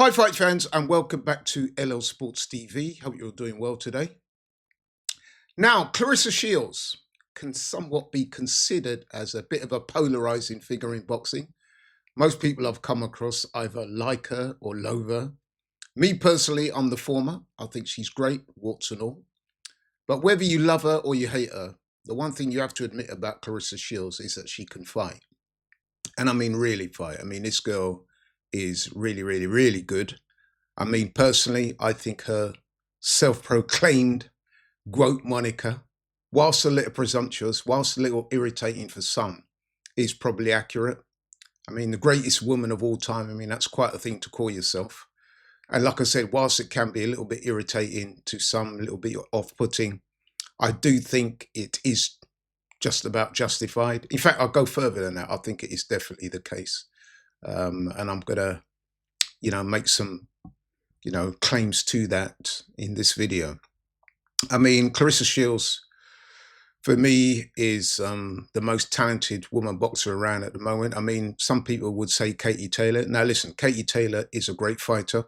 Hi, fight fans, and welcome back to LL Sports TV. Hope you're doing well today. Now, Claressa Shields can somewhat be considered as a bit of a polarizing figure in boxing. Most people I've come across either like her or loathe her. Me personally, I'm the former. I think she's great, warts and all. But whether you love her or you hate her, the one thing you have to admit about Claressa Shields is that she can fight. And I mean, really fight. I mean, this girl is really, really, really good. I mean, personally, I think her self-proclaimed GWOAT moniker, whilst a little presumptuous, whilst a little irritating for some, is probably accurate. I mean, the greatest woman of all time, I mean, that's quite a thing to call yourself. And like I said, whilst it can be a little bit irritating to some, a little bit off-putting, I do think it is just about justified. In fact, I'll go further than that. I think it is definitely the case. And I'm going to, make some claims to that in this video. I mean, Claressa Shields, for me, is the most talented woman boxer around at the moment. I mean, some people would say Katie Taylor. Now, listen, Katie Taylor is a great fighter.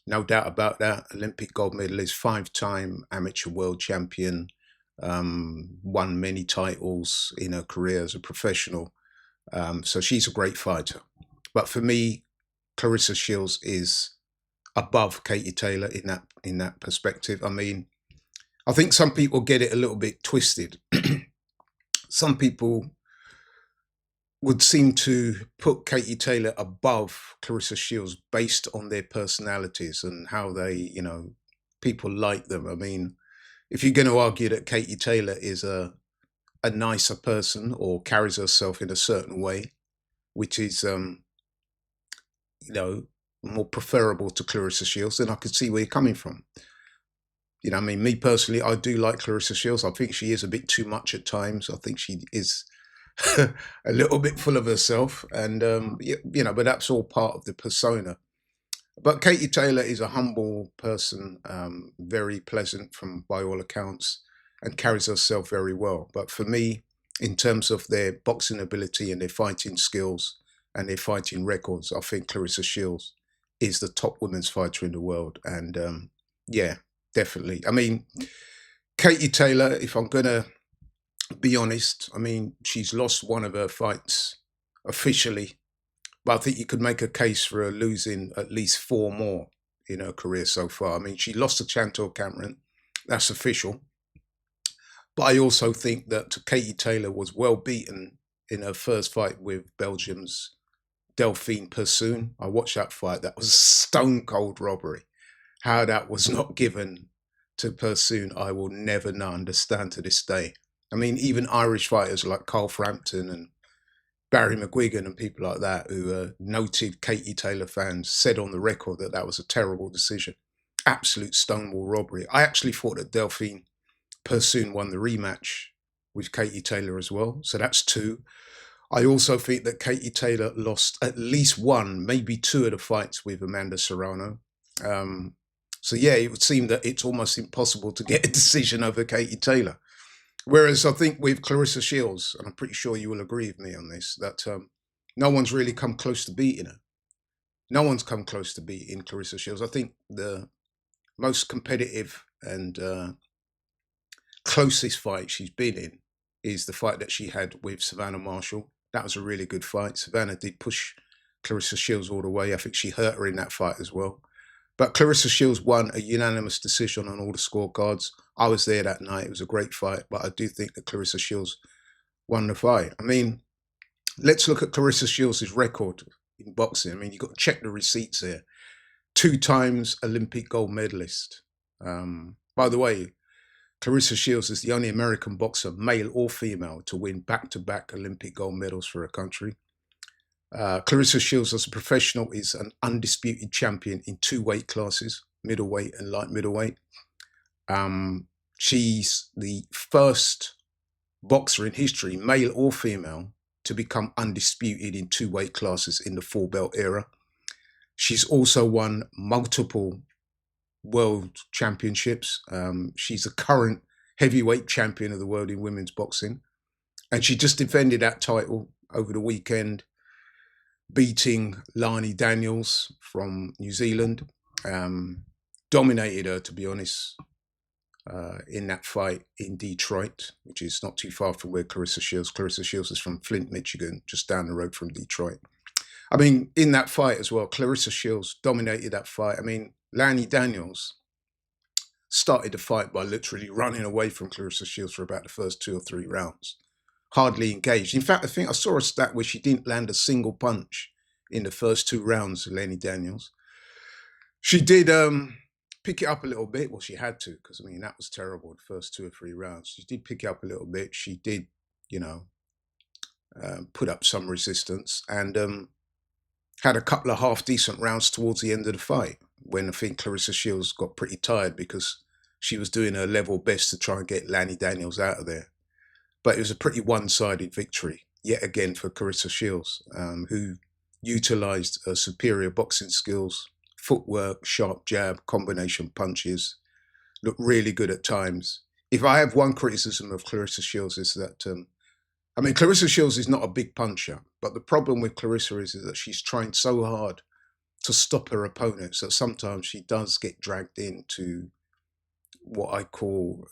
No doubt about that. Olympic gold medalist, 5-time amateur world champion, won many titles in her career as a professional. So she's a great fighter. But for me, Claressa Shields is above Katie Taylor in that perspective. I mean, I think some people get it a little bit twisted. Some people would seem to put Katie Taylor above Claressa Shields based on their personalities and how they, people like them. I mean, if you're going to argue that Katie Taylor is a nicer person or carries herself in a certain way, which is, more preferable to Claressa Shields, then I could see where you're coming from. I mean, me personally, I do like Claressa Shields. I think she is a bit too much at times. I think she is a little bit full of herself, and but that's all part of the persona. But Katie Taylor is a humble person, very pleasant by all accounts, and carries herself very well. But for me, in terms of their boxing ability and their fighting skills and their fighting records, I think Claressa Shields is the top women's fighter in the world. And yeah, definitely. I mean, Katie Taylor, if I'm going to be honest, I mean, she's lost one of her fights officially, but I think you could make a case for her losing at least 4 more in her career so far. I mean, she lost to Chantal Cameron. That's official. But I also think that Katie Taylor was well beaten in her first fight with Belgium's Delphine Persoon. I watched that fight. That was a stone cold robbery. How that was not given to Persoon, I will never understand to this day. I mean, even Irish fighters like Carl Frampton and Barry McGuigan and people like that, who are noted Katie Taylor fans, said on the record that that was a terrible decision. Absolute stonewall robbery. I actually thought that Delphine Persoon won the rematch with Katie Taylor as well. So that's 2. I also think that Katie Taylor lost at least 1, maybe 2 of the fights with Amanda Serrano. So yeah, it would seem that it's almost impossible to get a decision over Katie Taylor. Whereas I think with Claressa Shields, and I'm pretty sure you will agree with me on this, that no one's really come close to beating her. No one's come close to beating Claressa Shields. I think the most competitive and closest fight she's been in is the fight that she had with Savannah Marshall. That was a really good fight. Savannah did push Claressa Shields all the way. I think she hurt her in that fight as well. But Claressa Shields won a unanimous decision on all the scorecards. I was there that night. It was a great fight. But I do think that Claressa Shields won the fight. I mean, let's look at Claressa Shields' record in boxing. I mean, you've got to check the receipts here. 2 times Olympic gold medalist. By the way, Claressa Shields is the only American boxer, male or female, to win back-to-back Olympic gold medals for her country. Claressa Shields, as a professional, is an undisputed champion in 2 weight classes, middleweight and light middleweight. She's the first boxer in history, male or female, to become undisputed in 2 weight classes in the 4-belt era. She's also won multiple world championships. She's a current heavyweight champion of the world in women's boxing. And she just defended that title over the weekend beating Lani Daniels from New Zealand. Dominated her, to be honest, in that fight in Detroit, which is not too far from where Claressa Shields. Claressa Shields is from Flint, Michigan, just down the road from Detroit. I mean, in that fight as well, Claressa Shields dominated that fight. I mean, Lani Daniels started the fight by literally running away from Claressa Shields for about the first 2 or 3 rounds. Hardly engaged. In fact, I think I saw a stat where she didn't land a single punch in the first 2 rounds of Lani Daniels. She did pick it up a little bit. Well, she had to, because, I mean, that was terrible, the first 2 or 3 rounds. She did pick it up a little bit. She did, you know, put up some resistance and had a couple of half-decent rounds towards the end of the fight when I think Claressa Shields got pretty tired because she was doing her level best to try and get Lani Daniels out of there. But it was a pretty one-sided victory, yet again, for Claressa Shields, who utilised her superior boxing skills, footwork, sharp jab, combination punches, looked really good at times. If I have one criticism of Claressa Shields is that, I mean, Claressa Shields is not a big puncher, but the problem with Claressa is that she's trying so hard to stop her opponents that sometimes she does get dragged into what I call...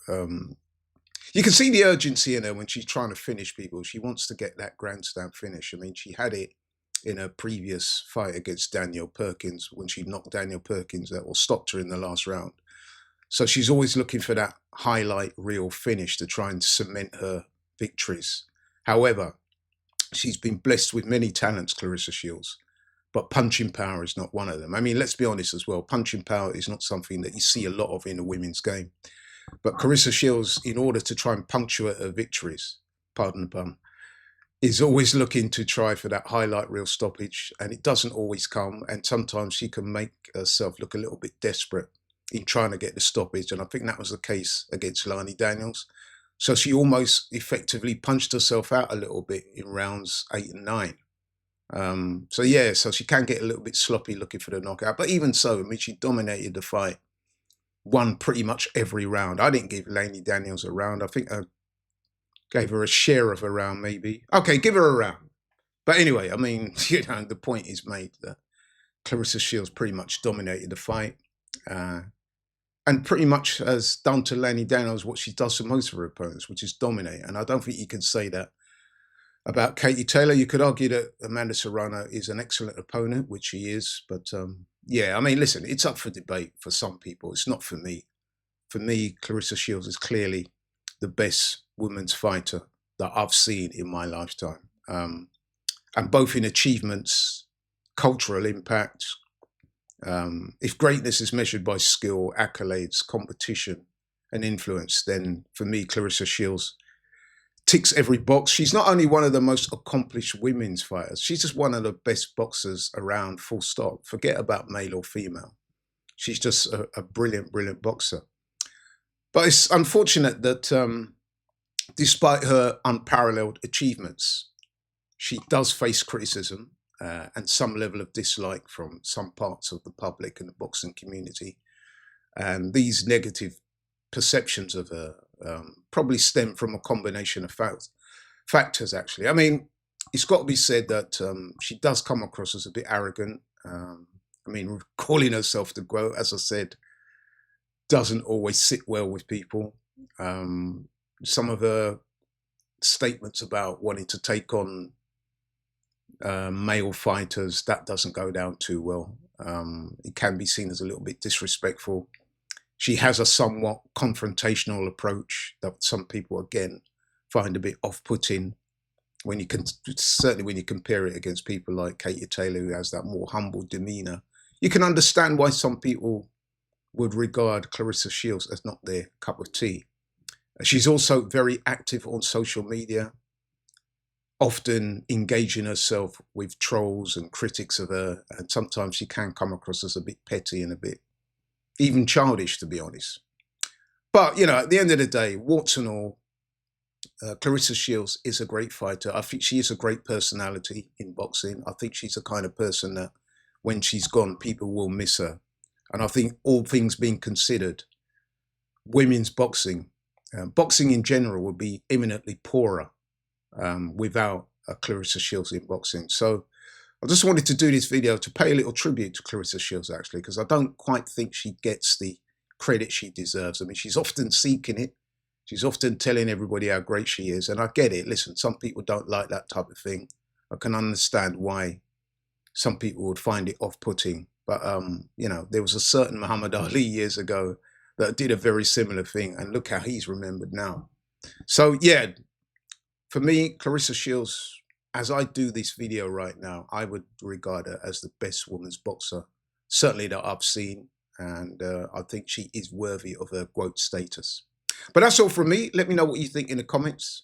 you can see the urgency in her when she's trying to finish people. She wants to get that grandstand finish. I mean, she had it in her previous fight against Danielle Perkins when she knocked Danielle Perkins out or stopped her in the last round. So she's always looking for that highlight reel finish to try and cement her victories. However, she's been blessed with many talents, Claressa Shields, but punching power is not one of them. I mean, let's be honest as well. Punching power is not something that you see a lot of in the women's game. But Claressa Shields, in order to try and punctuate her victories, pardon the pun, is always looking to try for that highlight reel stoppage, and it doesn't always come. And sometimes she can make herself look a little bit desperate in trying to get the stoppage. And I think that was the case against Lani Daniels. So she almost effectively punched herself out a little bit in rounds 8 and 9. So yeah, so she can get a little bit sloppy looking for the knockout. But even so, I mean, she dominated the fight, won pretty much every round. I didn't give Lani Daniels a round. I think I gave her a share of a round, maybe. Okay, give her a round. But anyway, I mean, you know, the point is made that Claressa Shields pretty much dominated the fight. And pretty much has done to Lani Daniels what she does to most of her opponents, which is dominate. And I don't think you can say that about Katie Taylor. You could argue that Amanda Serrano is an excellent opponent, which she is. But yeah, I mean, listen, it's up for debate for some people. It's not for me. For me, Claressa Shields is clearly the best women's fighter that I've seen in my lifetime. And both in achievements, cultural impact. If greatness is measured by skill, accolades, competition, and influence, then for me, Claressa Shields ticks every box. She's not only one of the most accomplished women's fighters, she's just one of the best boxers around, full stop. Forget about male or female. She's just a brilliant, brilliant boxer. But it's unfortunate that despite her unparalleled achievements, she does face criticism and some level of dislike from some parts of the public and the boxing community. And these negative perceptions of her probably stem from a combination of factors, actually. I mean, it's got to be said that she does come across as a bit arrogant. I mean, calling herself the GWOAT, as I said, doesn't always sit well with people. Some of her statements about wanting to take on male fighters, that doesn't go down too well. It can be seen as a little bit disrespectful. She has a somewhat confrontational approach that some people, again, find a bit off-putting when you can, certainly when you compare it against people like Katie Taylor, who has that more humble demeanor. You can understand why some people would regard Claressa Shields as not their cup of tea. She's also very active on social media, often engaging herself with trolls and critics of her, and sometimes she can come across as a bit petty and a bit even childish, to be honest. But, you know, at the end of the day, warts and all, Claressa Shields is a great fighter. I think she is a great personality in boxing. I think she's the kind of person that when she's gone, people will miss her. And I think all things being considered, women's boxing, boxing in general would be imminently poorer without Claressa Shields in boxing. So I just wanted to do this video to pay a little tribute to Claressa Shields, actually, because I don't quite think she gets the credit she deserves. I mean, she's often seeking it. She's often telling everybody how great she is. And I get it. Listen, some people don't like that type of thing. I can understand why some people would find it off-putting. But, you know, there was a certain Muhammad Ali years ago that did a very similar thing. And look how he's remembered now. So, yeah, for me, Claressa Shields, as I do this video right now, I would regard her as the best women's boxer, certainly that I've seen. And I think she is worthy of her GWOAT status. But that's all from me. Let me know what you think in the comments.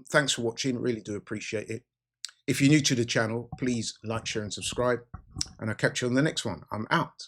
Thanks for watching. Really do appreciate it. If you're new to the channel, please like, share, and subscribe. And I'll catch you on the next one. I'm out.